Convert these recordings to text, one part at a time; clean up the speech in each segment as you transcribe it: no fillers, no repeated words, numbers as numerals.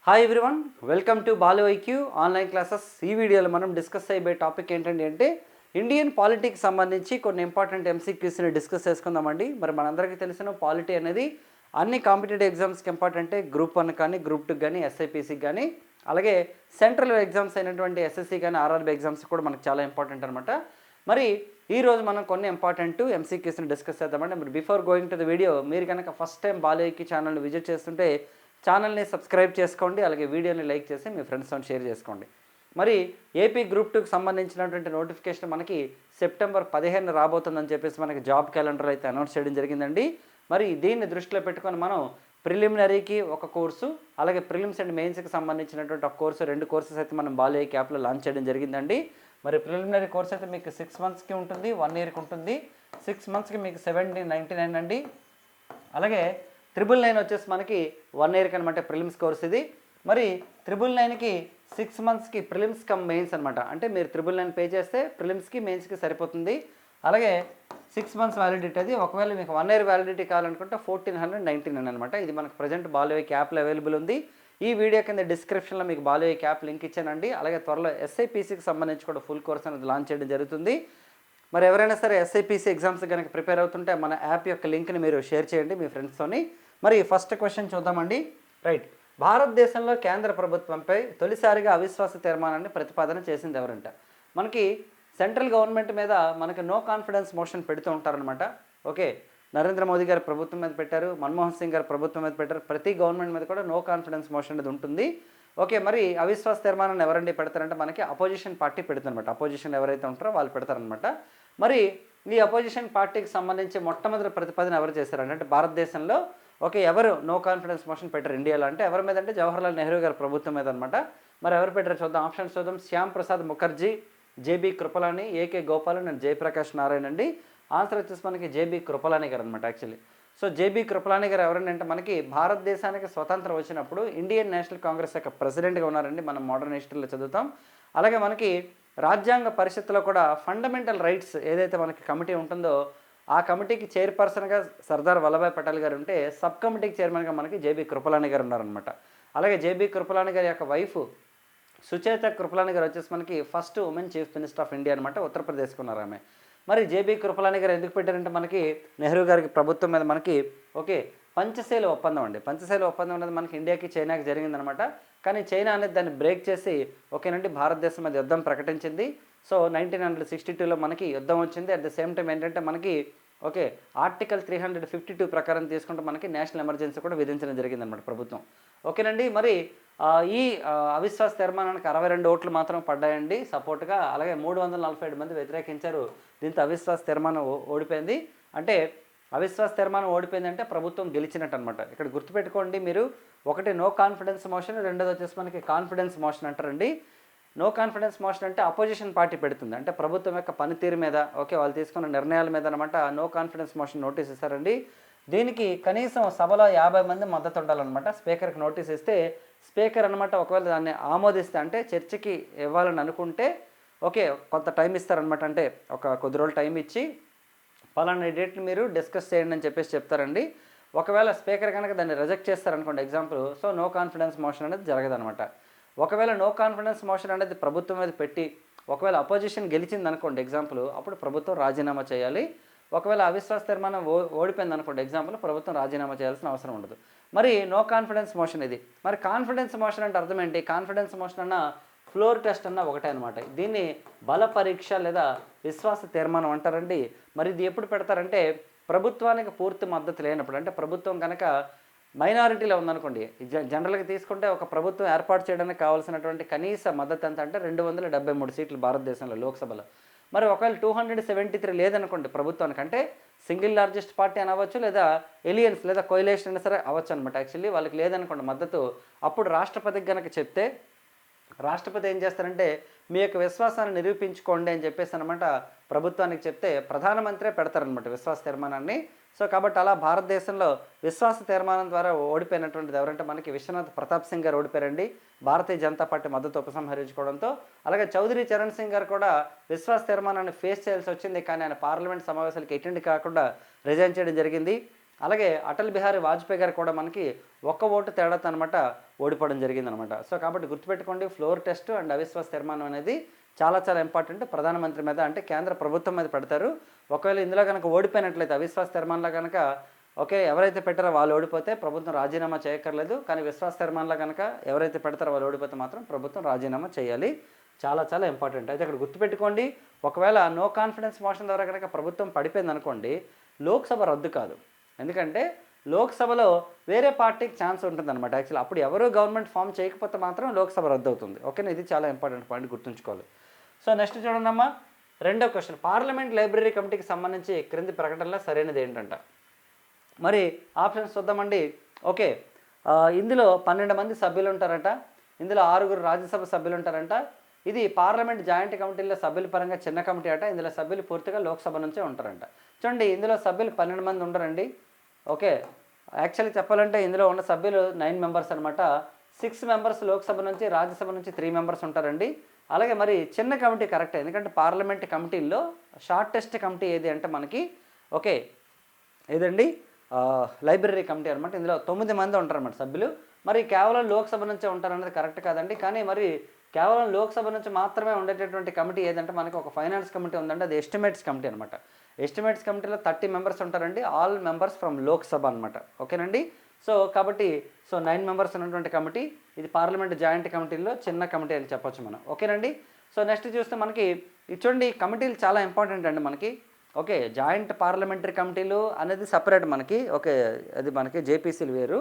Hi everyone, welcome to Balu IQ online classes. ఈ వీడియోలో మనం డిస్కస్ అయ్యే టాపిక్ ఏంటంటే ఇండియన్ పాలిటిక్స్ సంబంధించి కొన్ని ఇంపార్టెంట్ ఎంసీక్యూస్ని డిస్కస్ చేసుకుందామండి. మరి మనందరికీ తెలిసిన పాలిటీ అనేది అన్ని కాంపిటేటివ్ ఎగ్జామ్స్కి ఇంపార్టెంటే. గ్రూప్ 1 కానీ, గ్రూప్ 2 కానీ, ఎస్ఐపిసికి కానీ, అలాగే సెంట్రల్ ఎగ్జామ్స్ అయినటువంటి ఎస్ఎస్సి కానీ, ఆర్ఆర్బీ ఎగ్జామ్స్ కూడా మనకు చాలా ఇంపార్టెంట్ అనమాట. మరి ఈరోజు మనం కొన్ని ఇంపార్టెంట్ ఎంసీక్యూస్ని డిస్కస్ చేద్దామండి. మరి before going to the video, మీరు కనుక ఫస్ట్ టైం బాలు ఐక్యూ ఛానల్ని విజిట్ చేస్తుంటే ఛానల్ని సబ్స్క్రైబ్ చేసుకోండి, అలాగే వీడియోని లైక్ చేసి మీ ఫ్రెండ్స్తో షేర్ చేసుకోండి. మరి ఏపీ గ్రూప్ 2కి సంబంధించినటువంటి నోటిఫికేషన్ మనకి సెప్టెంబర్ 15 రాబోతుందని చెప్పేసి మనకి జాబ్ క్యాలెండర్ అయితే అనౌన్స్ చేయడం జరిగిందండి. మరి దీన్ని దృష్టిలో పెట్టుకొని మనం ప్రిలిమినరీకి ఒక కోర్సు, అలాగే ప్రిలిమ్స్ అండ్ మెయిన్స్కి సంబంధించినటువంటి ఒక కోర్సు, 2 కోర్సెస్ అయితే మనం బాలు ఐక్యూ యాప్లో లాంచ్ చేయడం జరిగిందండి. మరి ప్రిలిమినరీ కోర్స్ అయితే మీకు 6 మంత్స్కి ఉంటుంది, 1 ఇయర్కి ఉంటుంది. 6 మంత్స్కి మీకు 1799 అండి. అలాగే 999 వచ్చేసి మనకి 1 ఇయర్కి అనమాట ప్రిలిమ్స్ కోర్స్ ఇది. మరి 999కి 6 మంత్స్కి ప్రిలిమ్స్ కమ్ మెయిన్స్ అనమాట. అంటే మీరు 999 పే చేస్తే ప్రిలిమ్స్కి మెయిన్స్కి సరిపోతుంది. అలాగే 6 మంత్స్ వ్యాలిడిటీ అది. ఒకవేళ మీకు 1 ఇయర్ వ్యాలిడిటీ కావాలనుకుంటే 1499 అనమాట. ఇది మనకు ప్రజెంట్ బాలు ఐక్యూ యాప్లో అవైలబుల్ ఉంది. ఈ వీడియో కింద డిస్క్రిప్షన్లో మీకు బాలు ఐక్యూ యాప్ లింక్ ఇచ్చానండి. అలాగే త్వరలో ఎస్ఐపిసికి సంబంధించి కూడా ఫుల్ కోర్స్ అనేది లాంచ్ చేయడం జరుగుతుంది. మరి ఎవరైనా సరే ఎస్ఐపిసి ఎగ్జామ్స్ కనుక ప్రిపేర్ అవుతుంటే మన యాప్ యొక్క లింక్ని మీరు షేర్ చేయండి మీ ఫ్రెండ్స్తోని. మరి ఫస్ట్ క్వశ్చన్ చూద్దామండి. రైట్, భారతదేశంలో కేంద్ర ప్రభుత్వంపై తొలిసారిగా అవిశ్వాస తీర్మానాన్ని ప్రతిపాదన చేసింది ఎవరంట? మనకి సెంట్రల్ గవర్నమెంట్ మీద మనకి నో కాన్ఫిడెన్స్ మోషన్ పెడుతూ ఉంటారనమాట. ఓకే, నరేంద్ర మోదీ గారి ప్రభుత్వం మీద పెట్టారు, మన్మోహన్ సింగ్ గారి ప్రభుత్వం మీద పెట్టారు. ప్రతి గవర్నమెంట్ మీద కూడా నో కాన్ఫిడెన్స్ మోషన్ అనేది ఉంటుంది. ఓకే, మరి అవిశ్వాస తీర్మానాన్ని ఎవరండి పెడతారంటే మనకి అపోజిషన్ పార్టీ పెడుతుందన్నమాట. అపోజిషన్ ఎవరైతే ఉంటారో వాళ్ళు పెడతారనమాట. మరి ఈ అపోజిషన్ పార్టీకి సంబంధించి మొట్టమొదటి ప్రతిపాదన ఎవరు చేశారంటే, అంటే భారతదేశంలో ఓకే ఎవరు నో కాన్ఫిడెన్స్ మోషన్ పెట్టారు ఇండియాలో అంటే ఎవరి మీద అంటే జవహర్లాల్ నెహ్రూ గారి ప్రభుత్వం మీద అనమాట. మరి ఎవరు పెట్టారు చూద్దాం, ఆప్షన్స్ చూద్దాం. Shyam Prasad Mukherjee, JB Kripalani, AK Gopalan and Jayaprakash Narayan అండి. ఆన్సర్ వచ్చేసి మనకి జేబీ కృపలాని గారు అనమాట యాక్చువల్లీ. సో జేబీ కృపలాని గారు ఎవరంటే మనకి భారతదేశానికి స్వతంత్రం వచ్చినప్పుడు ఇండియన్ నేషనల్ కాంగ్రెస్ యొక్క ప్రెసిడెంట్గా ఉన్నారండి. మనం మోడర్న్ హిస్టరీలో చదువుతాం. అలాగే మనకి రాజ్యాంగ పరిషత్తులో కూడా ఫండమెంటల్ రైట్స్ ఏదైతే మనకి కమిటీ ఉంటుందో ఆ కమిటీకి చైర్పర్సన్గా సర్దార్ వల్లభాయ్ పటేల్ గారు ఉంటే, సబ్ కమిటీకి చైర్మన్గా మనకి జేబీ కృపలాని గారు ఉన్నారనమాట. అలాగే జేబీ కృపలాని గారి యొక్క వైఫ్ సుచేత కృపలాని గారు వచ్చేసి మనకి first women chief minister of India అనమాట. ఉత్తరప్రదేశ్కి ఉన్నారు ఆమె. మరి జేబీ కృపలాని గారు ఎందుకు పెట్టారంటే మనకి నెహ్రూ గారికి ప్రభుత్వం మీద మనకి ఓకే పంచశీల ఒప్పందం అండి. పంచశీల ఒప్పందం అనేది మనకి ఇండియాకి చైనాకి జరిగిందనమాట. కానీ చైనా అనేది దాన్ని బ్రేక్ చేసి ఓకేనండి భారతదేశం మీద యుద్ధం ప్రకటించింది. సో 1962లో మనకి యుద్ధం వచ్చింది. అట్ ద సేమ్ టైం ఏంటంటే మనకి ఓకే ఆర్టికల్ 352 ప్రకారం తీసుకుంటే మనకి నేషనల్ ఎమర్జెన్సీ కూడా విధించడం జరిగిందనమాట ప్రభుత్వం. ఓకేనండి, మరి ఈ అవిశ్వాస తీర్మానానికి 62 ఓట్లు మాత్రం పడ్డాయండి సపోర్ట్గా. అలాగే 347 మంది వ్యతిరేకించారు. దీంతో అవిశ్వాస తీర్మానం ఓడిపోయింది. అంటే అవిశ్వాస తీర్మానం ఓడిపోయిందంటే ప్రభుత్వం గెలిచినట్టు అనమాట. ఇక్కడ గుర్తుపెట్టుకోండి మీరు, ఒకటి నో కాన్ఫిడెన్స్ మోషన్, రెండోది వచ్చేసి మనకి కాన్ఫిడెన్స్ మోషన్ అంటారండి. నో కాన్ఫిడెన్స్ మోషన్ అంటే అపోజిషన్ పార్టీ పెడుతుంది, అంటే ప్రభుత్వం యొక్క పనితీరు మీద ఓకే వాళ్ళు తీసుకున్న నిర్ణయాల మీద అనమాట నో కాన్ఫిడెన్స్ మోషన్ నోటీస్ ఇస్తారండి. దీనికి కనీసం సభలో 50 మంది మద్దతు ఉండాలన్నమాట. స్పీకర్కి నోటీస్ ఇస్తే స్పీకర్ అనమాట ఒకవేళ దాన్ని ఆమోదిస్తే, అంటే చర్చకి ఇవ్వాలని అనుకుంటే ఓకే కొంత టైం ఇస్తారనమాట. అంటే ఒక కొద్ది రోజులు టైం ఇచ్చి పలానా డేట్ని మీరు డిస్కస్ చేయండి అని చెప్పేసి చెప్తారండి. ఒకవేళ స్పీకర్ కనుక దాన్ని రిజెక్ట్ చేస్తారనుకోండి example, so no confidence motion అనేది జరగదనమాట. ఒకవేళ నో కాన్ఫిడెన్స్ మోషన్ అనేది ప్రభుత్వం మీద పెట్టి ఒకవేళ అపోజిషన్ గెలిచింది అనుకోండి ఎగ్జాంపుల్, అప్పుడు ప్రభుత్వం రాజీనామా చేయాలి. ఒకవేళ అవిశ్వాస తీర్మానం ఓడిపోయింది అనుకోండి ఎగ్జాంపుల్, ప్రభుత్వం రాజీనామా చేయాల్సిన అవసరం ఉండదు. మరి నో కాన్ఫిడెన్స్ మోషన్ ఇది. మరి కాన్ఫిడెన్స్ మోషన్ అంటే అర్థం ఏంటి? కాన్ఫిడెన్స్ మోషన్ అన్న ఫ్లోర్ టెస్ట్ అన్న ఒకటే అనమాట. దీన్ని బల పరీక్ష లేదా విశ్వాస తీర్మానం అంటారండి. మరి ఇది ఎప్పుడు పెడతారంటే ప్రభుత్వానికి పూర్తి మద్దతు లేనప్పుడు, అంటే ప్రభుత్వం కనుక మైనారిటీలో ఉందనుకోండి. జనరల్గా తీసుకుంటే ఒక ప్రభుత్వం ఏర్పాటు చేయడానికి కావాల్సినటువంటి కనీస మద్దతు ఎంత అంటే 273 సీట్లు భారతదేశంలో లోక్సభలో. మరి ఒకవేళ 273 లేదనుకోండి ప్రభుత్వానికి, అంటే సింగిల్ లార్జెస్ట్ పార్టీ అని అవ్వచ్చు, లేదా ఎలియన్స్ లేదా కోయిలేషన్ అయినా సరే అవ్వచ్చు అనమాట. యాక్చువల్లీ వాళ్ళకి లేదనుకోండి మద్దతు, అప్పుడు రాష్ట్రపతికి కనుక చెప్తే రాష్ట్రపతి ఏం చేస్తారంటే మీ యొక్క విశ్వాసాన్ని నిరూపించుకోండి అని చెప్పేసి అనమాట ప్రభుత్వానికి చెప్తే ప్రధానమంత్రే పెడతారనమాట విశ్వాస తీర్మానాన్ని. సో కాబట్టి అలా భారతదేశంలో విశ్వాస తీర్మానం ద్వారా ఓడిపోయినటువంటిది ఎవరంటే మనకి విశ్వనాథ్ ప్రతాప్ సింగ్ గారు ఓడిపోయారండి, భారతీయ జనతా పార్టీ మద్దతు ఉపసంహరించుకోవడంతో. అలాగే చౌదరి చరణ్ సింగ్ గారు కూడా విశ్వాస తీర్మానాన్ని ఫేస్ చేయాల్సి వచ్చింది, కానీ ఆయన పార్లమెంట్ సమావేశాలకు అటెండ్ కాకుండా రిజైన్ చేయడం జరిగింది. అలాగే అటల్ బిహారీ వాజ్పేయి గారు కూడా మనకి ఒక్క ఓటు తేడాతో అనమాట ఓడిపోవడం జరిగిందనమాట. సో కాబట్టి గుర్తుపెట్టుకోండి, ఫ్లోర్ టెస్ట్ అండ్ అవిశ్వాస తీర్మానం అనేది చాలా చాలా ఇంపార్టెంట్. ప్రధానమంత్రి మీద అంటే కేంద్ర ప్రభుత్వం మీద పెడతారు. ఒకవేళ ఇందులో కనుక ఓడిపోయినట్లయితే అవిశ్వాస తీర్మానంలో కనుక ఎవరైతే పెట్టారో వాళ్ళు ఓడిపోతే ప్రభుత్వం రాజీనామా చేయక్కర్లేదు. కానీ విశ్వాస తీర్మానంలో కనుక ఎవరైతే పెడతారో వాళ్ళు ఓడిపోతే మాత్రం ప్రభుత్వం రాజీనామా చేయాలి. చాలా చాలా ఇంపార్టెంట్. అయితే ఇక్కడ గుర్తుపెట్టుకోండి, ఒకవేళ నో కాన్ఫిడెన్స్ మోషన్ ద్వారా కనుక ప్రభుత్వం పడిపోయింది అనుకోండి, లోక్సభ రద్దు కాదు. ఎందుకంటే లోక్సభలో వేరే పార్టీకి ఛాన్స్ ఉంటుందన్నమాట. యాక్చువల్లీ అప్పుడు ఎవరు గవర్నమెంట్ ఫామ్ చేయకపోతే మాత్రం లోక్సభ రద్దు అవుతుంది. ఓకేనా, ఇది చాలా ఇంపార్టెంట్ పాయింట్, గుర్తుంచుకోవాలి. సో నెక్స్ట్ చూడండమ్మా, రెండో క్వశ్చన్, పార్లమెంట్ లైబ్రరీ కమిటీకి సంబంధించి క్రింది ప్రకటనలో సరైనది ఏంటంట. మరి ఆప్షన్స్ చూద్దామండి. ఓకే, ఇందులో 12 మంది సభ్యులు ఉంటారట, ఇందులో 6 రాజ్యసభ సభ్యులు ఉంటారంట. ఇది పార్లమెంట్ జాయింట్ కమిటీల్లో సభ్యుల పరంగా చిన్న కమిటీ అట. ఇందులో సభ్యులు పూర్తిగా లోక్సభ నుంచే ఉంటారంట. చూడండి, ఇందులో సభ్యులు 12 మంది ఉండరండి. ఓకే, యాక్చువల్లీ చెప్పాలంటే ఇందులో ఉన్న సభ్యులు 9 మెంబర్స్ అనమాట. 6 మెంబర్స్ లోక్సభ నుంచి, రాజ్యసభ నుంచి 3 మెంబర్స్ ఉంటారండి. అలాగే మరి చిన్న కమిటీ కరెక్టే, ఎందుకంటే పార్లమెంట్ కమిటీల్లో షార్టెస్ట్ కమిటీ ఏది అంటే మనకి ఓకే ఏదండి లైబ్రరీ కమిటీ అనమాట. ఇందులో 9 మంది ఉంటారన్నమాట సభ్యులు. మరి కేవలం లోక్సభ నుంచే ఉంటారన్నది కరెక్ట్ కాదండి. కానీ మరి కేవలం లోక్సభ నుంచి మాత్రమే ఉండేటటువంటి కమిటీ ఏదంటే మనకి ఒక ఫైనాన్స్ కమిటీ ఉందండి, అది ఎస్టిమేట్స్ కమిటీ అనమాట. ఎస్టిమేట్స్ కమిటీలో 30 మెంబర్స్ ఉంటారండి, ఆల్ మెంబర్స్ ఫ్రమ్ లోక్సభ అనమాట. ఓకేనండి. సో కాబట్టి 9 మెంబర్స్ ఉన్నటువంటి కమిటీ ఇది పార్లమెంట్ జాయింట్ కమిటీల్లో చిన్న కమిటీ అని చెప్పొచ్చు మనం. ఓకేనండి. సో నెక్స్ట్ చూస్తే మనకి చూడండి, కమిటీలు చాలా ఇంపార్టెంట్ అండి మనకి. ఓకే, జాయింట్ పార్లమెంటరీ కమిటీలు అనేది సపరేట్ మనకి. ఓకే, అది మనకి జేపీసీలు వేరు.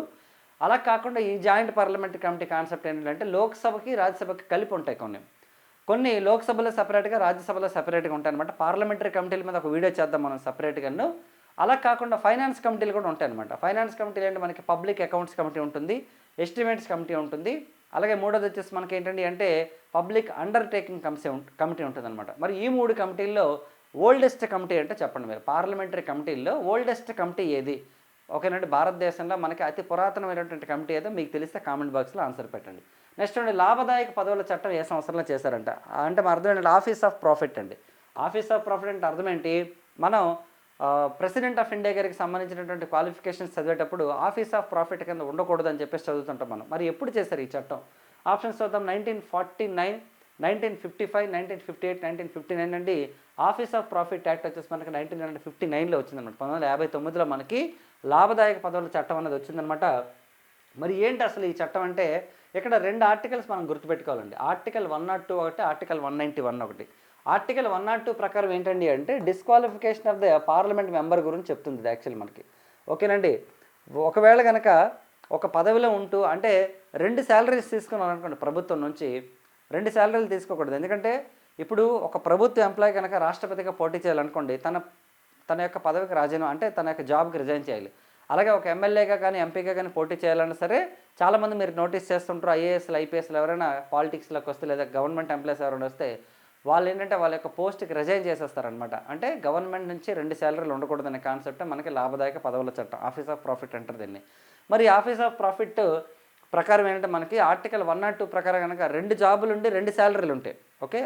అలా కాకుండా ఈ జాయింట్ పార్లమెంటరీ కమిటీ కాన్సెప్ట్ ఏంటంటే లోక్సభకి రాజ్యసభకి కలిపి ఉంటాయి. కొన్ని లోక్సభలో సపరేట్గా, రాజ్యసభలో సపరేట్గా ఉంటాయి అనమాట. పార్లమెంటరీ కమిటీల మీద ఒక వీడియో చేద్దాం మనం సపరేట్గాను. అలా కాకుండా ఫైనాన్స్ కమిటీలు కూడా ఉంటాయి అనమాట. ఫైనాన్స్ కమిటీలు ఏంటి మనకి పబ్లిక్ అకౌంట్స్ కమిటీ ఉంటుంది, ఎస్టిమేట్స్ కమిటీ ఉంటుంది. అలాగే మూడోది వచ్చేసి మనకి ఏంటండి అంటే పబ్లిక్ అండర్టేకింగ్ కమిటీ ఉంటుంది అనమాట. మరి ఈ 3 కమిటీల్లో ఓల్డెస్ట్ కమిటీ అంటే చెప్పండి మీరు. పార్లమెంటరీ కమిటీల్లో ఓల్డెస్ట్ కమిటీ ఏది? ఓకేనండి, భారతదేశంలో మనకి అతి పురాతనమైనటువంటి కమిటీ ఏదో మీకు తెలిస్తే కామెంట్ బాక్స్లో ఆన్సర్ పెట్టండి. నెక్స్ట్ అండి, లాభదాయక పదవుల చట్టం ఏ సంవత్సరంలో చేశారంట అంటే మా అర్థం ఏంటంటే ఆఫీస్ ఆఫ్ ప్రాఫిట్ అండి. ఆఫీస్ ఆఫ్ ప్రాఫిట్ అంటే అర్థం ఏంటి, మనం ప్రెసిడెంట్ ఆఫ్ ఇండియా గారికి సంబంధించినటువంటి క్వాలిఫికేషన్స్ చదివేటప్పుడు ఆఫీస్ ఆఫ్ ప్రాఫిట్ కింద ఉండకూడదు అని చెప్పేసి చదువుతుంటాం మనం. మరి ఎప్పుడు చేశారు ఈ చట్టం? ఆప్షన్స్ చూద్దాం. 1949, 1955, 1958, 1959 అండి. ఆఫీస్ ఆఫ్ ప్రాఫిట్ యాక్ట్ వచ్చేసి మనకి 1959లో వచ్చిందనమాట. 1959లో మనకి లాభదాయక పదవుల చట్టం అనేది వచ్చిందనమాట. మరి ఏంటి అసలు ఈ చట్టం అంటే ఇక్కడ 2 ఆర్టికల్స్ మనం గుర్తుపెట్టుకోవాలండి. ఆర్టికల్ 102 ఒకటి, ఆర్టికల్ 191 ఒకటి. ఆర్టికల్ 102 ప్రకారం ఏంటండి అంటే disqualification of the parliament member గురించి చెప్తుంది యాక్చువల్ మనకి. ఓకేనండి, ఒకవేళ కనుక ఒక పదవిలో ఉంటూ అంటే 2 శాలరీస్ తీసుకున్నాను అనుకోండి ప్రభుత్వం నుంచి, 2 శాలరీలు తీసుకోకూడదు. ఎందుకంటే ఇప్పుడు ఒక ప్రభుత్వ ఎంప్లాయీ కనుక రాష్ట్రపతిగా పోటీ చేయాలనుకోండి, తన యొక్క పదవికి రాజీనామా అంటే తన యొక్క జాబ్కి రిజైన్ చేయాలి. అలాగే ఒక ఎమ్మెల్యేగా కానీ ఎంపీగా కానీ పోటీ చేయాలన్నా సరే చాలామంది మీరు నోటీస్ చేస్తుంటారు, ఐఏఎస్లు ఐపీఎస్లు ఎవరైనా పాలిటిక్స్లోకి వస్తే లేదా గవర్నమెంట్ ఎంప్లాయీస్ ఎవరైనా వస్తే వాళ్ళు ఏంటంటే వాళ్ళ యొక్క పోస్ట్కి రిజైన్ చేసేస్తారనమాట. అంటే గవర్నమెంట్ నుంచి 2 శాలరీలు ఉండకూడదనే కాన్సెప్ట్ మనకి లాభదాయక పదవుల చట్టం, ఆఫీస్ ఆఫ్ ప్రాఫిట్ అంటారు దీన్ని. మరి ఆఫీస్ ఆఫ్ ప్రాఫిట్ ప్రకారం ఏంటంటే మనకి ఆర్టికల్ 102 ప్రకారం కనుక 2 జాబులు ఉండి 2 శాలరీలు ఉంటాయి. ఓకే,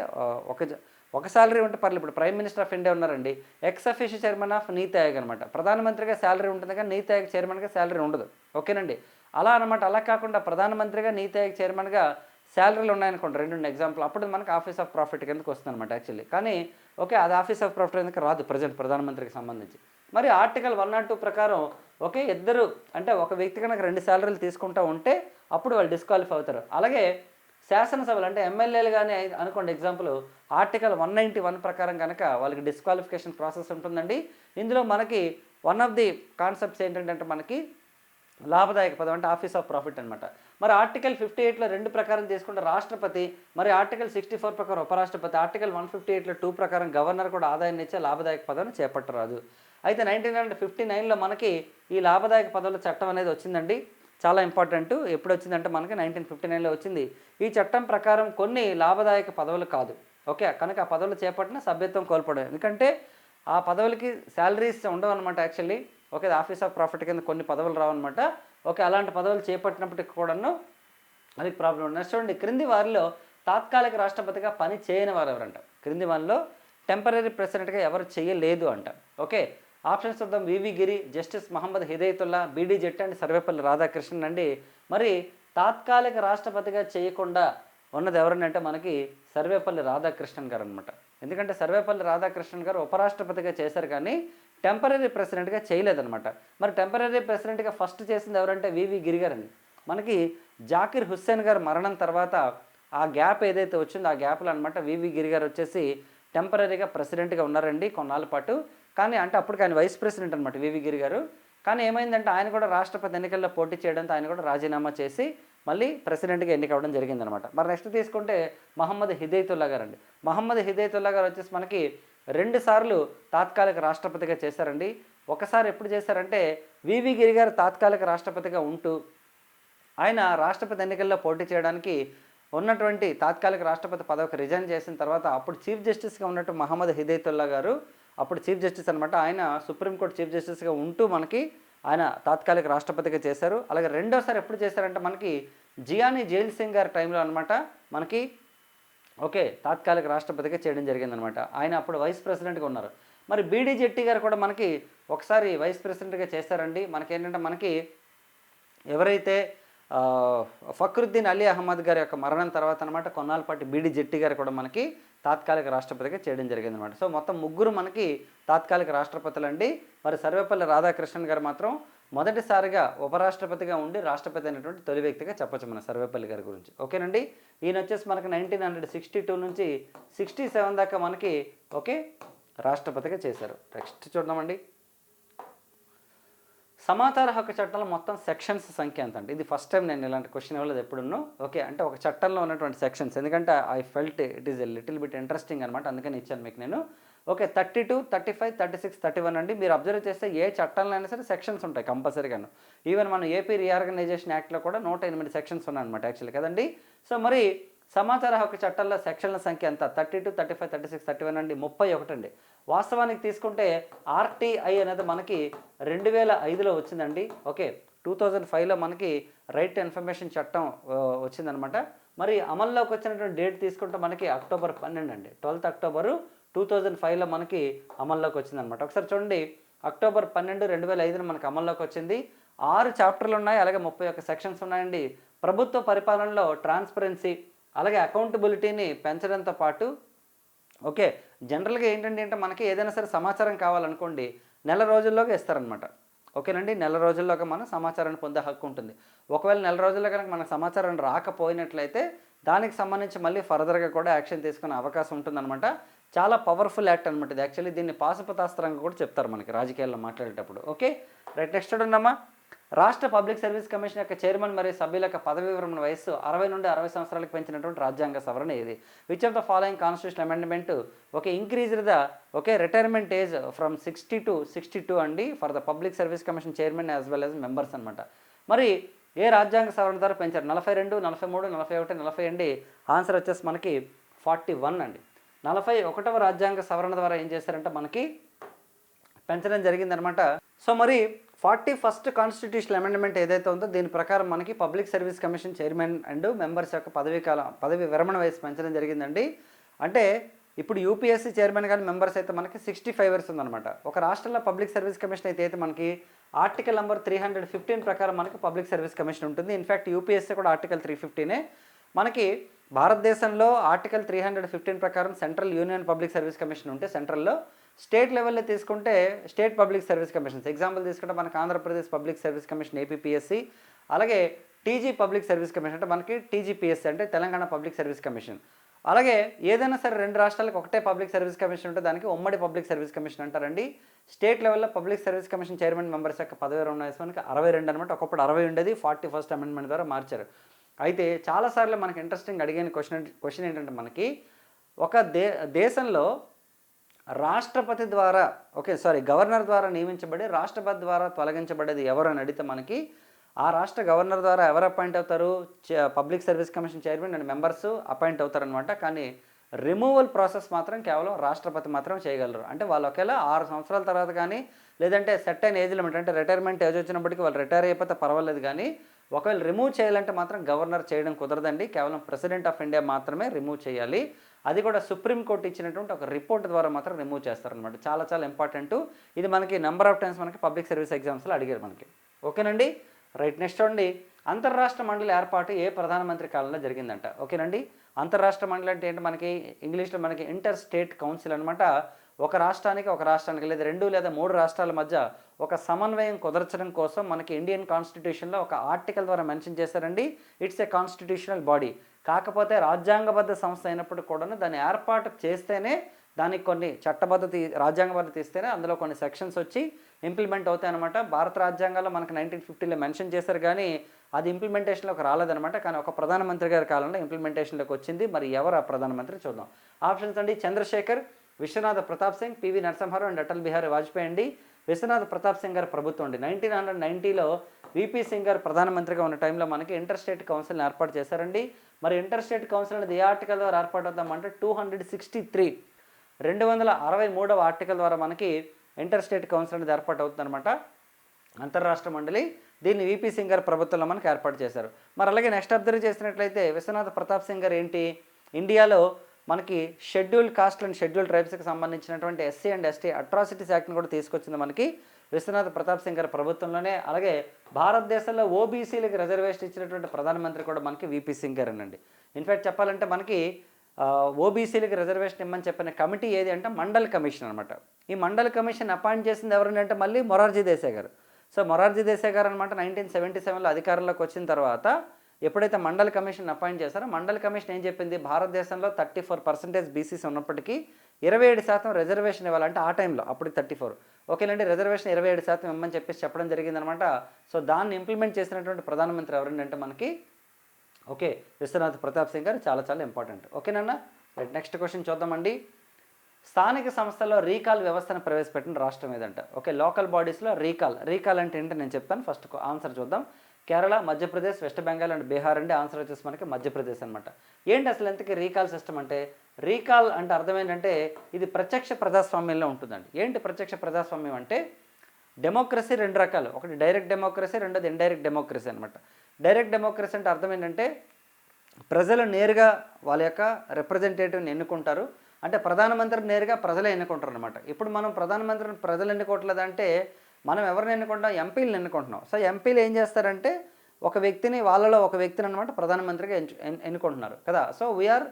ఒక శాలరీ ఉంటే పర్లేదు. ఇప్పుడు ప్రైమ్ మినిస్టర్ ఆఫ్ ఇండియా ఉన్నారండి, ఎక్స్ అఫీషియల్ చైర్మన్ ఆఫ్ నీతి ఆయోగ్ అనమాట. ప్రధానమంత్రిగా శాలరీ ఉంటుంది కానీ నీతి ఆయోగ్ చైర్మన్గా శాలరీ ఉండదు. ఓకేనండి, అలా అనమాట. అలా కాకుండా ప్రధానమంత్రిగా నీతి ఆయోగ్ చైర్మన్గా శాలరీలు ఉన్నాయనుకోండి, 2 ఎగ్జాంపుల్, అప్పుడు మనకి ఆఫీస్ ఆఫ్ ప్రాఫిట్ కిందకి వస్తుంది అనమాట యాక్చువల్లీ. కానీ ఓకే, అది ఆఫీస్ ఆఫ్ ప్రాఫిట్ ఎందుకు రాదు ప్రజెంట్ ప్రధానమంత్రికి సంబంధించి. మరి ఆర్టికల్ 102 ప్రకారం ఓకే, ఇద్దరు అంటే ఒక వ్యక్తి కనుక 2 శాలరీలు తీసుకుంటూ ఉంటే అప్పుడు వాళ్ళు డిస్క్వాలిఫై అవుతారు. అలాగే శాసనసభలు అంటే ఎమ్మెల్యేలు కానీ అనుకోండి ఎగ్జాంపుల్, ఆర్టికల్ 191 ప్రకారం కనుక వాళ్ళకి డిస్క్వాలిఫికేషన్ ప్రాసెస్ ఉంటుందండి. ఇందులో మనకి వన్ ఆఫ్ ది కాన్సెప్ట్స్ ఏంటంటే మనకి లాభదాయక పదం అంటే ఆఫీస్ ఆఫ్ ప్రాఫిట్ అనమాట. మరి ఆర్టికల్ 58లో 2 ప్రకారం తీసుకుంటే రాష్ట్రపతి, మరి ఆర్టికల్ 64 ప్రకారం ఉపరాష్ట్రపతి, ఆర్టికల్ 158లో 2 ప్రకారం గవర్నర్ కూడా ఆదాయాన్ని ఇచ్చే లాభదాయక పదవిని చేపట్టరాదు. అయితే 1959లో మనకి ఈ లాభదాయక పదవుల చట్టం అనేది వచ్చిందండి. చాలా ఇంపార్టెంట్. ఎప్పుడు వచ్చిందంటే మనకి 1959లో వచ్చింది. ఈ చట్టం ప్రకారం కొన్ని లాభదాయక పదవులు కాదు. ఓకే, కనుక ఆ పదవులు చేపట్టిన సభ్యత్వం కోల్పోవడం. ఎందుకంటే ఆ పదవులకి శాలరీస్ ఉండవు అనమాట actually. Okay, office of profit కింద కొన్ని పదవులు రావన్నమాట. ఓకే, అలాంటి పదవులు చేపట్టినప్పటికి కూడాను అది ప్రాబ్లం ఉంది. నెక్స్ట్ చూడండి, క్రింది వారిలో తాత్కాలిక రాష్ట్రపతిగా పని చేయని వారు ఎవరంట. క్రింది వారిలో టెంపరీ ప్రెసిడెంట్గా ఎవరు చేయలేదు అంట. ఓకే, ఆప్షన్స్ చూద్దాం. వివి గిరి, జస్టిస్ మహమ్మద్ హిదయతుల్లా, బీడీ జెట్టి అండ్ సర్వేపల్లి రాధాకృష్ణన్ అండి. మరి తాత్కాలిక రాష్ట్రపతిగా చేయకుండా ఉన్నది ఎవరనంటే మనకి సర్వేపల్లి రాధాకృష్ణన్ గారు అనమాట. ఎందుకంటే సర్వేపల్లి రాధాకృష్ణన్ గారు ఉపరాష్ట్రపతిగా చేశారు కానీ టెంపరీ ప్రెసిడెంట్గా చేయలేదన్నమాట. మరి టెంపరీ ప్రెసిడెంట్గా ఫస్ట్ చేసింది ఎవరంటే వివి గిరి గారండి. మనకి జాకిర్ హుస్సేన్ గారు మరణం తర్వాత ఆ గ్యాప్ ఏదైతే వచ్చిందో ఆ గ్యాప్లో అనమాట వివి గిరి గారు వచ్చేసి టెంపరీగా ప్రెసిడెంట్గా ఉన్నారండి కొన్నాళ్ళ పాటు. కానీ అంటే అప్పటికి ఆయన వైస్ ప్రెసిడెంట్ అనమాట వివి గిరి గారు. కానీ ఏమైందంటే ఆయన కూడా రాష్ట్రపతి ఎన్నికల్లో పోటీ చేయడంతో ఆయన కూడా రాజీనామా చేసి మళ్ళీ ప్రెసిడెంట్గా ఎన్నికవ్వడం జరిగిందనమాట. మరి నెక్స్ట్ తీసుకుంటే మహమ్మద్ హిదయతుల్లా గారు అండి. మహమ్మద్ హిదయతుల్లా గారు వచ్చేసి మనకి 2 సార్లు తాత్కాలిక రాష్ట్రపతిగా చేశారండి. ఒకసారి ఎప్పుడు చేశారంటే వివి గిరి గారు తాత్కాలిక రాష్ట్రపతిగా ఉంటూ ఆయన రాష్ట్రపతి ఎన్నికల్లో పోటీ చేయడానికి ఉన్నటువంటి తాత్కాలిక రాష్ట్రపతి పదవికి రిజైన్ చేసిన తర్వాత అప్పుడు చీఫ్ జస్టిస్గా ఉన్నట్టు మహమ్మద్ హిదయతుల్లా గారు అప్పుడు చీఫ్ జస్టిస్ అనమాట. ఆయన సుప్రీంకోర్టు చీఫ్ జస్టిస్గా ఉంటూ మనకి ఆయన తాత్కాలిక రాష్ట్రపతిగా చేశారు. అలాగే రెండోసారి ఎప్పుడు చేశారంటే మనకి జియానీ జైల్ సింగ్ గారి టైంలో అనమాట మనకి తాత్కాలిక రాష్ట్రపతిగా చేయడం జరిగిందనమాట. ఆయన అప్పుడు వైస్ ప్రెసిడెంట్గా ఉన్నారు. మరి బీడీ జెట్టి గారు కూడా మనకి ఒకసారి వైస్ ప్రెసిడెంట్గా చేశారండి. మనకేంటంటే మనకి ఎవరైతే ఫక్రుద్దీన్ అలీ అహ్మద్ గారి యొక్క మరణం తర్వాత అనమాట కొన్నాళ్ళ పాటు బీడీ జెట్టి గారు కూడా మనకి తాత్కాలిక రాష్ట్రపతిగా చేయడం జరిగిందనమాట. సో మొత్తం 3 మనకి తాత్కాలిక రాష్ట్రపతులు అండి. మరి సర్వేపల్లి రాధాకృష్ణన్ గారు మాత్రం మొదటిసారిగా ఉపరాష్ట్రపతిగా ఉండి రాష్ట్రపతి అయినటువంటి తొలి వ్యక్తిగా చెప్పొచ్చు మన సర్వేపల్లి గారి గురించి. ఓకేనండి. ఈయన వచ్చేసి మనకి 1962 నుంచి 67 దాకా మనకి రాష్ట్రపతిగా చేశారు. నెక్స్ట్ చూద్దామండి. సమాచార హక్కు చట్టంలో మొత్తం సెక్షన్స్ సంఖ్య ఎంత అంటే ఇది ఫస్ట్ టైం నేను ఇలాంటి క్వశ్చన్ ఇవ్వలేదు ఎప్పుడున్నో. అంటే ఒక చట్టంలో ఉన్నటువంటి సెక్షన్స్, ఎందుకంటే I felt it is a little bit interesting అనమాట, అందుకని ఇచ్చాను మీకు నేను. 32, 35, 36, 31 అండి. మీరు అబ్జర్వ్ చేస్తే ఏ చట్టంలో అయినా సరే సెక్షన్స్ ఉంటాయి కంపల్సరీగాను. ఈవెన్ మన ఏపీ రీఆర్గనైజేషన్ యాక్ట్లో కూడా 108 సెక్షన్స్ ఉన్నాయన్నమాట యాక్చువల్లీ కదండి. సో మరి సమాచార హక్కు చట్టాల్లో సెక్షన్ల సంఖ్య ఎంత? 32, 35, 36, 31 అండి, 31 అండి. వాస్తవానికి తీసుకుంటే ఆర్టీఐ అనేది మనకి 2005లో వచ్చిందండి. 2005లో మనకి రైట్ టు ఇన్ఫర్మేషన్ చట్టం వచ్చిందనమాట. మరి అమల్లోకి వచ్చినటువంటి డేట్ తీసుకుంటే మనకి అక్టోబర్ 12 అండి, 12 అక్టోబరు 2005లో మనకి అమల్లోకి వచ్చిందనమాట. ఒకసారి చూడండి, అక్టోబర్ 12, 2005 మనకి అమల్లోకి వచ్చింది. 6 చాప్టర్లు ఉన్నాయి, అలాగే 31 సెక్షన్స్ ఉన్నాయండి. ప్రభుత్వ పరిపాలనలో ట్రాన్స్పరెన్సీ అలాగే అకౌంటబిలిటీని పెంచడంతో పాటు జనరల్గా ఏంటంటే మనకి ఏదైనా సరే సమాచారం కావాలనుకోండి నెల రోజుల్లోగా ఇస్తారనమాట. ఓకేనండి, నెల రోజుల్లోగా మనం సమాచారాన్ని పొందే హక్కు ఉంటుంది. ఒకవేళ నెల రోజుల్లో కనుక మనకు సమాచారం రాకపోయినట్లయితే దానికి సంబంధించి మళ్ళీ ఫర్దర్గా కూడా యాక్షన్ తీసుకునే అవకాశం ఉంటుందన్నమాట. చాలా పవర్ఫుల్ యాక్ట్ అనమాట ఇది. యాక్చువల్లీ దీన్ని పాశుపతాస్త్రంగా కూడా చెప్తారు మనకి రాజకీయాల్లో మాట్లాడేటప్పుడు. రైట్, నెక్స్ట్ చూడమ్మా. రాష్ట్ర పబ్లిక్ సర్వీస్ కమిషన్ యొక్క చైర్మన్ మరియు సభ్యుల యొక్క పదవి విరమణ వయస్సు 60 నుండి 60 సంవత్సరాలకు పెంచినటువంటి రాజ్యాంగ సవరణ ఇది. Which of the following constitution amendment increased the retirement age from 60 to 62 అండి for the public service commission chairman as well as members అనమాట. మరి ఏ రాజ్యాంగ సవరణ ద్వారా పెంచారు? 42, 43, 41, 40 అండి. ఆన్సర్ వచ్చేసి మనకి 41 అండి. 41వ రాజ్యాంగ సవరణ ద్వారా ఏం చేశారంటే మనకి పెంచడం జరిగిందనమాట. సో మరి 41st కాన్స్టిట్యూషనల్ అమెండ్మెంట్ ఏదైతే ఉందో దీని ప్రకారం మనకి public service commission chairman and members యొక్క పదవి విరమణ వయసు పెంచడం జరిగిందండి. అంటే ఇప్పుడు యూపీఎస్సీ చైర్మన్ కానీ మెంబర్స్ అయితే మనకి 65 ఇయర్స్ ఉందన్నమాట. ఒక రాష్ట్రంలో పబ్లిక్ సర్వీస్ కమిషన్ అయితే మనకి ఆర్టికల్ నెంబర్ 315 ప్రకారం మనకి పబ్లిక్ సర్వీస్ కమిషన్ ఉంటుంది. ఇన్ఫ్యాక్ట్ యూపీఎస్సీ కూడా ఆర్టికల్ 315. మనకి భారతదేశంలో ఆర్టికల్ 315 ప్రకారం central union public service commission ఉంటే సెంట్రల్లో, స్టేట్ లెవెల్లో తీసుకుంటే state public service commissions. Example తీసుకుంటే మనకి Andhra Pradesh public service commission APPSC, అలాగే టీజీ పబ్లిక్ సర్వీస్ కమిషన్ అంటే మనకి టీజీపీఎస్సీ అంటే తెలంగాణ పబ్లిక్ సర్వీస్ కమిషన్. అలాగే ఏదైనా సరే 2 రాష్ట్రాలకు ఒకటే పబ్లిక్ సర్వీస్ కమిషన్ ఉంటే దానికి ఉమ్మడి పబ్లిక్ సర్వీస్ కమిషన్ అంటారండి. స్టేట్ లెవెల్లో public service commission chairman members యొక్క పదవి విరమణ వయసు మనకి 62 అనమాట. ఒకప్పుడు 60 ఉండేది, 41st అమెండ్మెంట్ ద్వారా మార్చారు. అయితే చాలాసార్లు మనకి ఇంట్రెస్టింగ్ అడిగిన క్వశ్చన్ ఏంటంటే మనకి ఒక దేశంలో రాష్ట్రపతి ద్వారా గవర్నర్ ద్వారా నియమించబడి రాష్ట్రపతి ద్వారా తొలగించబడేది ఎవరు అని అడిగితే మనకి ఆ రాష్ట్ర గవర్నర్ ద్వారా ఎవరు అపాయింట్ అవుతారు? Public service commission chairman and members appoint అవుతారనమాట. కానీ రిమూవల్ ప్రాసెస్ మాత్రం కేవలం రాష్ట్రపతి మాత్రం చేయగలరు. అంటే వాళ్ళు ఒకేలా 6 సంవత్సరాల తర్వాత కానీ లేదంటే సెట్ అయిన ఏజ్ లిమిట్ అంటే రిటైర్మెంట్ ఏజ్ వచ్చినప్పటికీ వాళ్ళు రిటైర్ అయిపోతే పర్వాలేదు, కానీ ఒకవేళ రిమూవ్ చేయాలంటే మాత్రం గవర్నర్ చేయడం కుదరదండి, కేవలం ప్రెసిడెంట్ ఆఫ్ ఇండియా మాత్రమే రిమూవ్ చేయాలి. అది కూడా సుప్రీంకోర్టు ఇచ్చినటువంటి ఒక రిపోర్ట్ ద్వారా మాత్రం రిమూవ్ చేస్తారనమాట. చాలా చాలా ఇంపార్టెంట్. ఇది మనకి నెంబర్ ఆఫ్ టైమ్స్ మనకి పబ్లిక్ సర్వీస్ ఎగ్జామ్స్లో అడిగారు మనకి. ఓకేనండి. రైట్, నెక్స్ట్ చూడండి. అంతర్రాష్ట్ర మండలి ఏర్పాటు ఏ ప్రధానమంత్రి కాలంలో జరిగిందంట. ఓకేనండి. అంతర్రాష్ట్ర మండలి అంటే ఏంటి, మనకి ఇంగ్లీష్లో మనకి ఇంటర్ స్టేట్ కౌన్సిల్ అనమాట. ఒక రాష్ట్రానికి లేదా 2 లేదా 3 రాష్ట్రాల మధ్య ఒక సమన్వయం కుదర్చడం కోసం మనకి ఇండియన్ కాన్స్టిట్యూషన్లో ఒక ఆర్టికల్ ద్వారా మెన్షన్ చేశారండి. It's a constitutional body. కాకపోతే రాజ్యాంగబద్ధ సంస్థ అయినప్పుడు కూడా దాన్ని ఏర్పాటు చేస్తేనే దానికి కొన్ని చట్టబద్ధత, రాజ్యాంగబద్ధత ఇస్తేనే అందులో కొన్ని సెక్షన్స్ వచ్చి ఇంప్లిమెంట్ అవుతాయి అనమాట. భారత రాజ్యాంగంలో మనకు 1950లో మెన్షన్ చేశారు, కానీ అది ఇంప్లిమెంటేషన్లోకి రాలేదనమాట. కానీ ఒక ప్రధానమంత్రి గారి కాలంలో ఇంప్లిమెంటేషన్లోకి వచ్చింది. మరి ఎవరు ఆ ప్రధానమంత్రి చూద్దాం. ఆప్షన్స్ అండి: చంద్రశేఖర్, విశ్వనాథ ప్రతాప్ సింగ్, పివి నరసింహారావు అండ్ అటల్ బిహారీ వాజ్పేయి అండి. విశ్వనాథ ప్రతాప్ సింగ్ గారి ప్రభుత్వం అండి. 1990లో విపి సింగ్ గారు ప్రధానమంత్రిగా ఉన్న టైంలో మనకి ఇంటర్ స్టేట్ కౌన్సిల్ని ఏర్పాటు చేశారండి. మరి ఇంటర్ స్టేట్ కౌన్సిల్ అనేది ఏ ఆర్టికల్ ద్వారా ఏర్పాటు అవుతామంటే 263 263వ ఆర్టికల్ ద్వారా మనకి ఇంటర్ స్టేట్ కౌన్సిల్ అనేది ఏర్పాటు అవుతుందన్నమాట, అంతర్రాష్ట్ర మండలి. దీన్ని విపి సింగ్ గారి ప్రభుత్వంలో మనకి ఏర్పాటు చేశారు. మరి అలాగే నెక్స్ట్ అబ్జర్వ్ చేసినట్లయితే విశ్వనాథ ప్రతాప్ సింగ్ గారు ఏంటి, ఇండియాలో మనకి షెడ్యూల్డ్ కాస్ట్ అండ్ షెడ్యూల్డ్ ట్రైబ్స్కి సంబంధించినటువంటి ఎస్సీ అండ్ ఎస్టీ అట్రాసిటీస్ యాక్ట్ని కూడా తీసుకొచ్చింది మనకి విశ్వనాథ ప్రతాప్ సింగ్ గారి ప్రభుత్వంలోనే. అలాగే భారతదేశంలో ఓబీసీలకు రిజర్వేషన్ ఇచ్చినటువంటి ప్రధానమంత్రి కూడా మనకి విపి సింగ్ గారేనండి. ఇన్ఫ్యాక్ట్ చెప్పాలంటే మనకి ఓబీసీలకు రిజర్వేషన్ ఇమ్మని చెప్పిన కమిటీ ఏది అంటే మండల్ కమిషన్ అనమాట. ఈ మండల్ కమిషన్ అపాయింట్ చేసింది ఎవరంటే అంటే మళ్ళీ మొరార్జీ దేశాయ్ గారు. సో మొరార్జీ దేశాయ్ గారు అనమాట 1977లో అధికారంలోకి వచ్చిన తర్వాత ఎప్పుడైతే మండల్ కమిషన్ అపాయింట్ చేశారో మండల్ కమిషన్ ఏం చెప్పింది, భారతదేశంలో 34% బీసీసీ ఉన్నప్పటికీ 27% రిజర్వేషన్ ఇవ్వాలంటే ఆ టైంలో అప్పుడు 34 ఓకేనండి, రిజర్వేషన్ 27% ఇమ్మని చెప్పేసి చెప్పడం జరిగిందనమాట. సో దాన్ని ఇంప్లిమెంట్ చేసినటువంటి ప్రధానమంత్రి ఎవరంటే మనకి ఓకే విశ్వనాథ్ ప్రతాప్ సింగ్ గారు. చాలా చాలా ఇంపార్టెంట్. ఓకేనన్నా. రైట్, నెక్స్ట్ క్వశ్చన్ చూద్దామండి. స్థానిక సంస్థల్లో రీకాల్ వ్యవస్థను ప్రవేశపెట్టిన రాష్ట్రం ఏదంట. ఓకే, లోకల్ బాడీస్లో రీకాల్ అంటే ఏంటో నేను చెప్తాను. ఫస్ట్ ఆన్సర్ చూద్దాం. కేరళ, మధ్యప్రదేశ్, వెస్ట్ బెంగాల్ అండ్ బీహార్ అండి. ఆన్సర్ వచ్చేసి మనకి మధ్యప్రదేశ్ అనమాట. ఏంటి అసలు ఎంతకి రీకాల్ సిస్టమ్ అంటే, రీకాల్ అంటే అర్థం ఏంటంటే ఇది ప్రత్యక్ష ప్రజాస్వామ్యంలో ఉంటుందండి. ఏంటి ప్రత్యక్ష ప్రజాస్వామ్యం అంటే, డెమోక్రసీ 2 రకాలు, ఒకటి డైరెక్ట్ డెమోక్రసీ, రెండోది ఇండైరెక్ట్ డెమోక్రసీ అనమాట. డైరెక్ట్ డెమోక్రసీ అంటే అర్థం ఏంటంటే ప్రజలు నేరుగా వాళ్ళ యొక్క రిప్రజెంటేటివ్ని ఎన్నుకుంటారు. అంటే ప్రధానమంత్రిని నేరుగా ప్రజలే ఎన్నుకుంటారు అనమాట. ఇప్పుడు మనం ప్రధానమంత్రిని ప్రజలు ఎన్నుకోవట్లేదంటే మనం ఎవరిని ఎన్నుకుంటాం, ఎంపీలను ఎన్నుకుంటున్నాం. సో ఎంపీలు ఏం చేస్తారంటే ఒక వ్యక్తిని, వాళ్ళలో ఒక వ్యక్తిని అనమాట ప్రధానమంత్రిగా ఎన్నుకుంటున్నారు కదా. So we are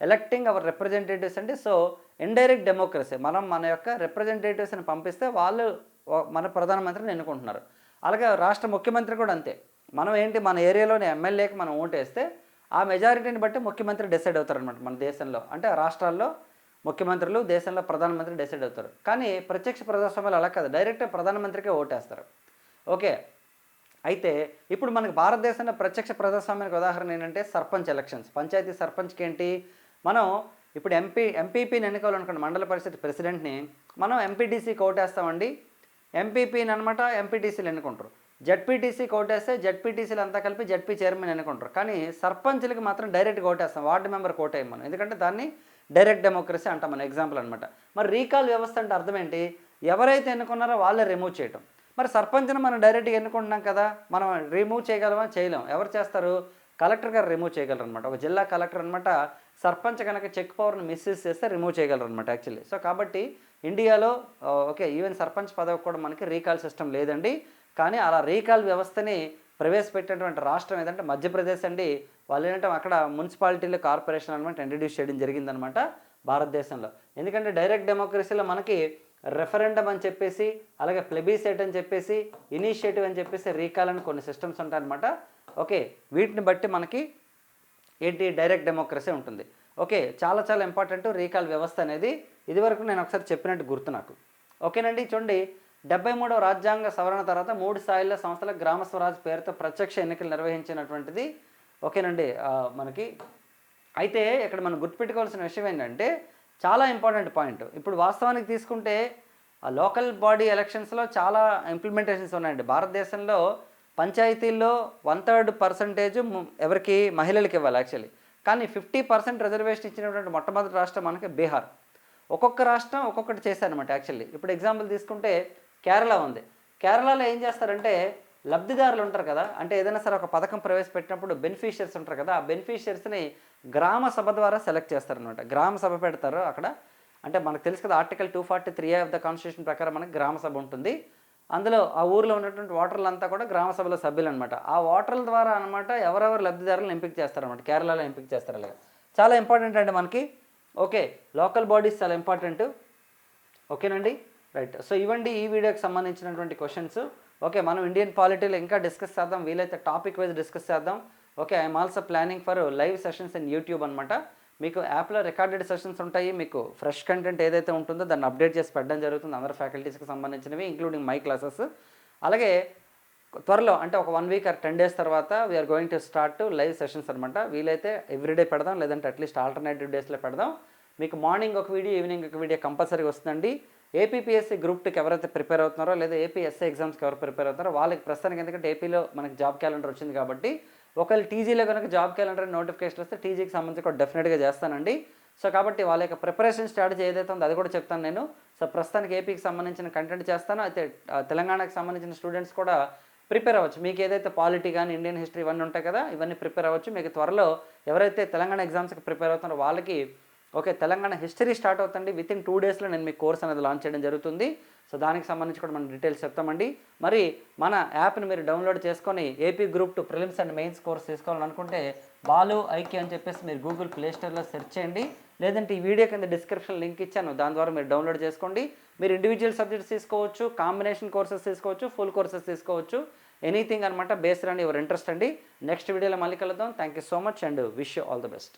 electing our representatives అండి. సో ఇండైరెక్ట్ డెమోక్రసీ, మనం మన యొక్క రిప్రజెంటేటివ్స్ని పంపిస్తే వాళ్ళు మన ప్రధానమంత్రిని ఎన్నుకుంటున్నారు. అలాగే రాష్ట్ర ముఖ్యమంత్రి కూడా అంతే. మనం ఏంటి, మన ఏరియాలోని ఎమ్మెల్యేకి మనం ఓటేస్తే ఆ మెజారిటీని బట్టి ముఖ్యమంత్రి డిసైడ్ అవుతారనమాట మన దేశంలో. అంటే రాష్ట్రాల్లో ముఖ్యమంత్రులు, దేశంలో ప్రధానమంత్రి డిసైడ్ అవుతారు. కానీ ప్రత్యక్ష ప్రజాస్వామ్యాలు అలా కాదు, డైరెక్ట్గా ప్రధానమంత్రికే ఓటేస్తారు. ఓకే, అయితే ఇప్పుడు మనకి భారతదేశంలో ప్రత్యక్ష ప్రజాస్వామ్యానికి ఉదాహరణ ఏంటంటే సర్పంచ్ ఎలక్షన్స్. పంచాయతీ సర్పంచ్కి ఏంటి, మనం ఇప్పుడు ఎంపీపీని ఎన్నుకోవాలనుకోండి, మండల పరిషత్ ప్రెసిడెంట్ని మనం ఎంపీటీసీకి ఓటేస్తామండి. ఎంపీపీని అనమాట ఎంపీటీసీలు ఎన్నుకుంటారు. జడ్పీటీసీకి ఓటేస్తే జడ్పీటీసీలు అంతా కలిపి జడ్పీ చైర్మన్ ఎన్నుకుంటారు. కానీ సర్పంచ్లకి మాత్రం డైరెక్ట్గా ఓటేస్తాం, వార్డు మెంబర్కి ఓటేయం మనం, ఎందుకంటే దాన్ని డైరెక్ట్ డెమోక్రసీ అంటాం మన ఎగ్జాంపుల్ అనమాట. మరి రీకాల్ వ్యవస్థ అంటే అర్థం ఏంటి, ఎవరైతే ఎన్నుకున్నారో వాళ్ళే రిమూవ్ చేయటం. మరి సర్పంచ్ని మనం డైరెక్ట్గా ఎన్నుకుంటున్నాం కదా, మనం రిమూవ్ చేయగలమా, చేయలేం. ఎవరు చేస్తారు, కలెక్టర్ గారు రిమూవ్ చేయగలరు అనమాట. ఒక జిల్లా కలెక్టర్ అనమాట. సర్పంచ్ కనుక చెక్ పవర్ని మిస్యూజ్ చేస్తే రిమూవ్ చేయగలరు అనమాట యాక్చువల్లీ. సో కాబట్టి ఇండియాలో ఓకే ఈవెన్ సర్పంచ్ పదవికి కూడా మనకి రీకాల్ సిస్టమ్ లేదండి. కానీ అలా రీకాల్ వ్యవస్థని ప్రవేశపెట్టినటువంటి రాష్ట్రం ఏదంటే మధ్యప్రదేశ్ అండి. వాళ్ళు ఏంటంటే అక్కడ మున్సిపాలిటీలు, కార్పొరేషన్ అనమాట ఇంట్రడ్యూస్ చేయడం జరిగిందనమాట భారతదేశంలో. ఎందుకంటే డైరెక్ట్ డెమోక్రసీలో మనకి రెఫరెండం అని చెప్పేసి, అలాగే ప్లెబిసైట్ అని చెప్పేసి, ఇనిషియేటివ్ అని చెప్పేసి, రీకాల్ అని కొన్ని సిస్టమ్స్ ఉంటాయన్నమాట. ఓకే, వీటిని బట్టి మనకి ఏంటి డైరెక్ట్ డెమోక్రసీ ఉంటుంది. ఓకే, చాలా చాలా ఇంపార్టెంట్ రీకాల్ వ్యవస్థ అనేది. ఇదివరకు నేను ఒకసారి చెప్పినట్టు గుర్తు నాకు. ఓకేనండి. చూడండి, 73వ రాజ్యాంగ సవరణ తర్వాత 3 స్థాయిల్లో సంస్థల గ్రామ స్వరాజ్ పేరుతో ప్రత్యక్ష ఎన్నికలు నిర్వహించినటువంటిది. ఓకేనండి మనకి. అయితే ఇక్కడ మనం గుర్తుపెట్టుకోవాల్సిన విషయం ఏంటంటే చాలా ఇంపార్టెంట్ పాయింట్. ఇప్పుడు వాస్తవానికి తీసుకుంటే లోకల్ బాడీ ఎలక్షన్స్లో చాలా ఇంప్లిమెంటేషన్స్ ఉన్నాయండి. భారతదేశంలో పంచాయతీల్లో 1/3% ఎవరికి, మహిళలకు ఇవ్వాలి యాక్చువల్లీ. కానీ 50% రిజర్వేషన్ ఇచ్చినటువంటి మొట్టమొదటి రాష్ట్రం మనకి బీహార్. ఒక్కొక్క రాష్ట్రం ఒక్కొక్కటి చేశారనమాట యాక్చువల్లీ. ఇప్పుడు ఎగ్జాంపుల్ తీసుకుంటే కేరళ ఉంది. కేరళలో ఏం చేస్తారంటే లబ్ధిదారులు ఉంటారు కదా, అంటే ఏదైనా సరే ఒక పథకం ప్రవేశపెట్టినప్పుడు బెనిఫిషియర్స్ ఉంటారు కదా, ఆ బెనిఫిషియర్స్ని గ్రామ సభ ద్వారా సెలెక్ట్ చేస్తారనమాట. గ్రామ సభ పెడతారు అక్కడ. అంటే మనకు తెలుసు కదా, article 243A of the constitution ప్రకారం మనకి గ్రామ సభ ఉంటుంది. అందులో ఆ ఊరిలో ఉన్నటువంటి ఓటర్లంతా కూడా గ్రామ సభలో సభ్యులు అనమాట. ఆ ఓటర్ల ద్వారా అనమాట ఎవరెవరు లబ్ధిదారులను ఎంపిక చేస్తారనమాట. కేరళలో ఎంపిక చేస్తారు అలాగా. చాలా ఇంపార్టెంట్ అండి మనకి. ఓకే, లోకల్ బాడీస్ చాలా ఇంపార్టెంట్. ఓకేనండి, రైట్. సో ఇవ్వండి ఈ వీడియోకి సంబంధించినటువంటి క్వశ్చన్స్. ఓకే, మనం ఇండియన్ పాలిటీలో ఇంకా డిస్కస్ చేద్దాం, వీలైతే టాపిక్ వైజ్ డిస్కస్ చేద్దాం. Okay, I'm also planning for live sessions in YouTube అనమాట. మీకు యాప్లో రికార్డెడ్ సెషన్స్ ఉంటాయి, మీకు ఫ్రెష్ కంటెంట్ ఏదైతే ఉంటుందో దాన్ని అప్డేట్ చేసి పెట్టడం జరుగుతుంది అందరు ఫ్యాకల్టీస్కి సంబంధించినవి, ఇంక్లూడింగ్ మై క్లాసెస్. అలాగే త్వరలో అంటే ఒక 1 వీక్ ఆర్ 10 days తర్వాత we are going to start live sessions అనమాట. వీలైతే ఎవ్రీడే పెడదాం, లేదంటే అట్లీస్ట్ ఆల్టర్నేటివ్ డేస్లో పెడదాం. మీకు మార్నింగ్ ఒక వీడియో, ఈవినింగ్ ఒక వీడియో కంపల్సరీగా వస్తుందండి. ఏపీపీఎస్సీ గ్రూప్ 2కి ఎవరైతే ప్రిపేర్ అవుతున్నారో, లేదా ఏపీఎస్సీ ఎగ్జామ్స్కి ఎవరు ప్రిపేర్ అవుతారో వాళ్ళకి ప్రస్తుతానికి, ఎందుకంటే ఏపీలో మనకి జాబ్ క్యాలెండర్ వచ్చింది కాబట్టి, ఒకవేళ టీజీలో కనుక జాబ్ క్యాలెండర్ నోటిఫికేషన్ వస్తే టీజీకి సంబంధించి కూడా డెఫినెట్గా చేస్తానండి. సో కాబట్టి వాళ్ళ యొక్క ప్రిపరేషన్ స్ట్రాటజీ ఏదైతే ఉందో అది కూడా చెప్తాను నేను. సో ప్రస్తుతానికి ఏపీకి సంబంధించిన కంటెంట్ చేస్తాను. అయితే తెలంగాణకి సంబంధించిన స్టూడెంట్స్ కూడా ప్రిపేర్ అవ్వచ్చు. మీకు ఏదైతే పాలిటీ కానీ ఇండియన్ హిస్టరీ ఇవన్నీ ఉంటాయి కదా, ఇవన్నీ ప్రిపేర్ అవ్వచ్చు. మీకు త్వరలో ఎవరైతే తెలంగాణ ఎగ్జామ్స్కి ప్రిపేర్ అవుతున్నారో వాళ్ళకి ఓకే తెలంగాణ హిస్టరీ స్టార్ట్ అవుతుంది. వితిన్ 2 daysలో నేను మీకు కోర్స్ అనేది లాంచ్ చేయడం జరుగుతుంది. సో దానికి సంబంధించి కూడా మనం డీటెయిల్స్ చెప్తామండి. మరి మన యాప్ని మీరు డౌన్లోడ్ చేసుకొని AP group 2 prelims and mains course తీసుకోవాలనుకుంటే బాలు ఐక్యూ అని చెప్పేసి మీరు గూగుల్ ప్లేస్టోర్లో సెర్చ్ చేయండి, లేదంటే ఈ వీడియో కింద డిస్క్రిప్షన్ లింక్ ఇచ్చాను, దాని ద్వారా మీరు డౌన్లోడ్ చేసుకోండి. మీరు ఇండివిజువల్ సబ్జెక్ట్స్ తీసుకోవచ్చు, కాంబినేషన్ కోర్సెస్ తీసుకోవచ్చు, ఫుల్ కోర్సెస్ తీసుకోవచ్చు, ఎనీథింగ్ అనమాట బేస్డ్ ఆన్ యువర్ ఇంట్రెస్ట్ అండి. నెక్స్ట్ వీడియోలో మళ్ళీ కలుద్దాం. Thank you so much and wish you all the best.